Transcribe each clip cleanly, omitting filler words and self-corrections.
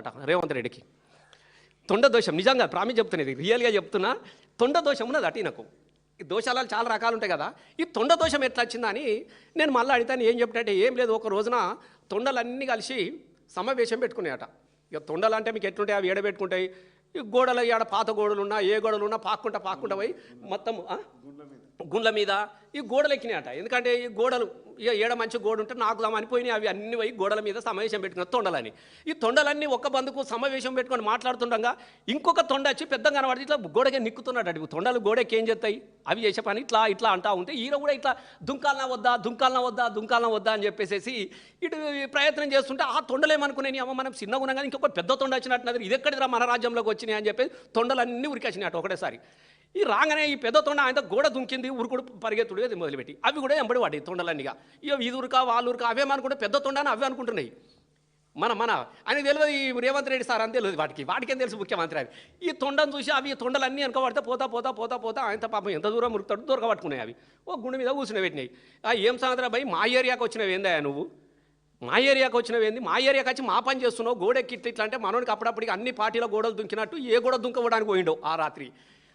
అట రేవంత్ రెడ్డికి తొండ దోషం నిజంగా ప్రామిస్ చెప్తున్నా, ఇది రియల్గా చెప్తున్నా. తొండ దోషం ఉన్నది అటు నాకు. ఈ దోషాలు చాలా రకాలు ఉంటాయి కదా, ఈ తొండ దోషం ఎట్లా వచ్చిందని నేను మళ్ళీ అడిగితాను. ఏం చెప్పినట్టే ఏం లేదు, ఒక రోజున తొండలన్నీ కలిసి సమావేశం పెట్టుకున్నాయట. ఇక తొండలు అంటే మీకు ఎట్లుంటాయి, అవి ఏడబెట్టుకుంటాయి. ఈ గోడలు ఆడ పాత గోడలు ఉన్నా ఏ గోడలు ఉన్నా పాక్కుంటా పోయి మొత్తం గుండ్ల మీద ఈ గోడలు ఎక్కినాయట. ఎందుకంటే ఈ గోడలు ఇక ఏడ మంచి గోడ ఉంటే నాకు అనిపోయినాయి. అవి అన్ని పోయి గోడల మీద సమావేశం పెట్టుకున్న తొండలని. ఈ తొండలన్నీ ఒక్క బందుకు సమావేశం పెట్టుకొని మాట్లాడుతుండగా ఇంకొక తొండ వచ్చి పెద్దగా కనబడి ఇట్లా గోడకే నిక్కుతున్నాడు. అటు తొండలు గోడకి ఏం చేస్తాయి, అవి చేసే పని ఇట్లా అంటా ఉంటే ఈయన కూడా ఇట్లా దుంకాలనా వద్దా అని చెప్పేసి ఇటు ప్రయత్నం చేస్తుంటే ఆ తొండలు ఏమనుకున్నాయి, అమ్మ మనం చిన్నగా ఉన్నాం కానీ ఇంకొక పెద్ద తొండ వచ్చినట్టున్నది, ఇది ఎక్కడిదిరా మన రాజ్యంలోకి వచ్చినాయి అని చెప్పేసి తొండలన్నీ ఉరికేసినాయి అటు ఒకటేసారి. ఈ రాగానే ఈ పెద్ద తొండ ఆయన గోడ దుంకింది, ఉరుకుడు పరిగెత్తుడు అది మొదలుపెట్టి అవి కూడా ఎంబడి వాడి తొండలన్నీగా. ఇక ఇదురుకా వాళ్ళురుకా అవేమనుకుంటే పెద్ద తొండని అవే అనుకుంటున్నాయి. మన ఆయనకు తెలియదు ఈ రేవంత్ రెడ్డి సార్ అని తెలియదు, వాటికేం తెలుసు ముఖ్యమంత్రి అని. ఈ తొండను చూసి అవి తొండలన్నీ అనుకోబడితే పోతా ఆయన పాపం ఎంత దూరం ఉరుకుతాడు దొరకబట్టుకున్నాయి. అవి ఓ గుండె మీద కూర్చుని పెట్టినాయి. ఏం సంగతి భయ్, మా ఏరియాకి వచ్చినవి ఏందా నువ్వు, మా ఏరియాకి వచ్చినవేంది, మా ఏరియాకి వచ్చి మా పని చేస్తున్నావు, గోడెక్కి ఇట్లా అంటే మనోనికి అప్పుడప్పటికి అన్ని పార్టీల గోడలు దుంకినట్టు ఏ గోడ దుంకవడానికి పోయిండో ఆ రాత్రి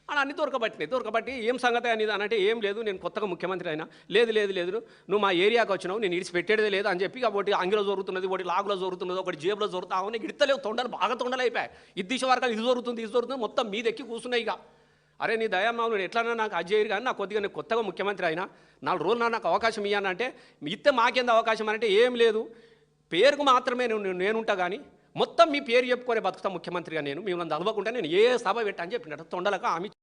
అని అన్ని దొరకబట్టి ఏం సంగతి అనేది అని అంటే ఏం లేదు, నేను కొత్తగా ముఖ్యమంత్రి అయినా, లేదు నువ్వు మా ఏరియాకి వచ్చినావు, నేను ఇడిచి పెట్టేదే లేదు అని చెప్పి ఒకటి అంగిలో జరుగుతున్నది, ఒకటి లాగులో జరుగుతున్నది, ఒకటి జేబులో జరుగుతావు, నీకు ఇడతలేవు తొండలు బాగా తొండలు అయిపోయాయి. ఇది దిశ వరకు ఇది జరుగుతుంది మొత్తం మీదెక్కి కూర్చున్నాయి. ఇక అరే నీ దయామావు నువ్వు ఎట్లన్నా నాకు అజ్జయ్యరు కానీ నాకు కొద్దిగా నేను కొత్తగా ముఖ్యమంత్రి అయినా 4 రోజులు నాకు అవకాశం ఇవ్వనంటే ఇస్తే మాకేంది అవకాశం అంటే ఏం లేదు, పేరుకు మాత్రమే నేనుంటా కానీ మొత్తం మీ పేరు చెప్పుకొని బతుకుతా ముఖ్యమంత్రిగా, నేను మిమ్మల్ని తలవకుండా నేను ఏ సభ పెట్టా అని చెప్పినట్టు తొండలకు ఆమె